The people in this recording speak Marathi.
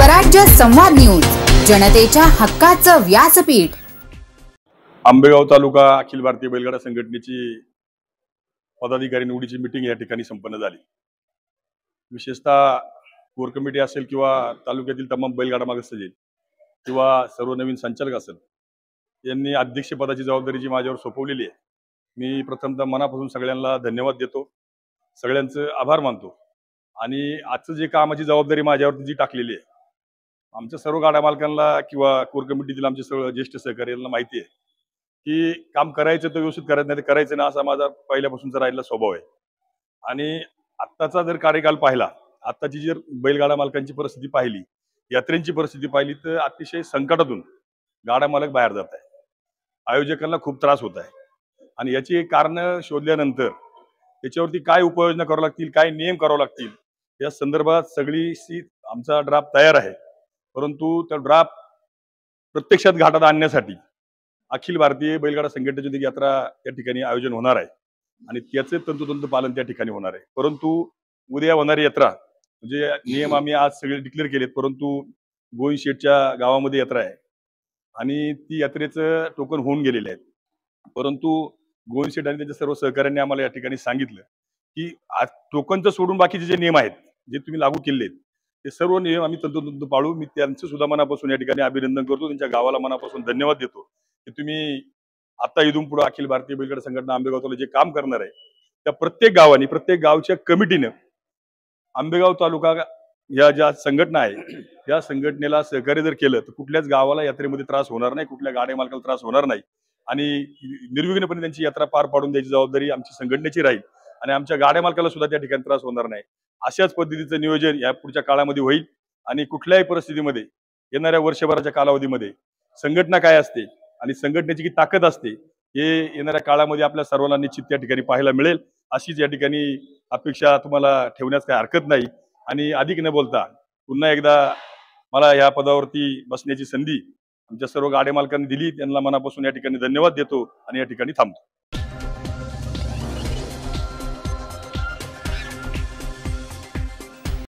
स्वराज्य संवाद न्यूज, जनतेच्या हक्काचं व्यासपीठ। आंबेगाव तालुका अखिल भारतीय बैलगाडा संघटनेची पदाधिकारी निवडीची मीटिंग या ठिकाणी संपन्न झाली। विशेषतः कोर कमिटी असेल किंवा तालुक्यातील तमाम बैलगाडा मालक असेल किंवा सर्व नवीन संचालक असेल, यांनी अध्यक्षपदाची जबाबदारी जी माझ्यावर सोपवलेली आहे, मी प्रथमतः मनापासून सगळ्यांना धन्यवाद देतो, सगळ्यांचे आभार मानतो। आणि आजचं जे कामाची जबाबदारी माझ्यावरती जी टाकलेली आहे, आमच्या सर्व गाडा मालकांना किंवा कोर कमिटीतील आमचे सर्व ज्येष्ठ सहकार्यांना माहिती आहे की काम करायचं तर व्यवस्थित करायचं, नाही तर करायचं ना, असा माझा पहिल्यापासूनचा राहिलेला स्वभाव आहे। आणि आत्ताचा जर कार्यकाल पाहिला, आत्ताची जर बैलगाडा मालकांची परिस्थिती पाहिली, यात्रेंची परिस्थिती पाहिली, तर अतिशय संकटातून गाडा मालक बाहेर जात आहे। आयोजकांना खूप त्रास होत आहे आणि याची कारण शोधल्यानंतर त्याच्यावरती काय उपाययोजना करावं लागतील, काय नियम करावे लागतील, या संदर्भात सगळी आमचा ड्राफ्ट तयार आहे। परंतु त्या ड्राफ्ट प्रत्यक्षात घाटात आणण्यासाठी अखिल भारतीय बैलगाडा संघटनेची यात्रा त्या ठिकाणी आयोजन होणार आहे आणि त्याचे तंतोतंत पालन त्या ठिकाणी होणार आहे। परंतु उद्या होणारी यात्रा म्हणजे नियम आम्ही आज सगळे डिक्लेअर केलेत, परंतु गोविंद शेठच्या गावामध्ये यात्रा आहे आणि ती यात्रेचं टोकन होऊन गेलेले आहेत। परंतु गोविंद शेठ आणि त्यांच्या सर्व सहकाऱ्यांनी आम्हाला या ठिकाणी सांगितलं की टोकनचं सोडून बाकीचे जे नियम आहेत, जे तुम्ही लागू केले आहेत, ते सर्व नियम आम्ही तंतोतंत पाळू। मी त्यांचं सुद्धा मनापासून या ठिकाणी अभिनंदन करतो, त्यांच्या गावाला मनापासून धन्यवाद देतो की तुम्ही आता इथून पुढे अखिल भारतीय बैलगाडा संघटना आंबेगाव तालुका जे काम करणार आहे, त्या प्रत्येक गावाने, प्रत्येक गावच्या कमिटीनं आंबेगाव तालुका या ज्या संघटना आहे, या संघटनेला सहकार्य जर केलं तर कुठल्याच गावाला यात्रेमध्ये त्रास होणार नाही, कुठल्या गाड्या मालकाला त्रास होणार नाही आणि निर्विघ्नपणे त्यांची यात्रा पार पाडून द्यायची जबाबदारी आमची संघटनेची राहील आणि आमच्या गाड्या मालकाला सुद्धा त्या ठिकाणी त्रास होणार नाही। अशाच पद्धतीचं नियोजन या पुढच्या काळामध्ये होईल आणि कुठल्याही परिस्थितीमध्ये येणाऱ्या वर्षभराच्या कालावधीमध्ये संघटना काय असते आणि संघटनेची किती ताकद असते, हे येणाऱ्या काळामध्ये आपल्या सर्वांना निश्चित त्या ठिकाणी पाहायला मिळेल, अशीच या ठिकाणी अपेक्षा तुम्हाला ठेवण्यास काही हरकत नाही। आणि अधिक न बोलता पुन्हा एकदा मला या पदावरती बसण्याची संधी आमच्या सर्व गाड्या मालकांनी दिली, त्यांना मनापासून या ठिकाणी धन्यवाद देतो आणि या ठिकाणी थांबतो।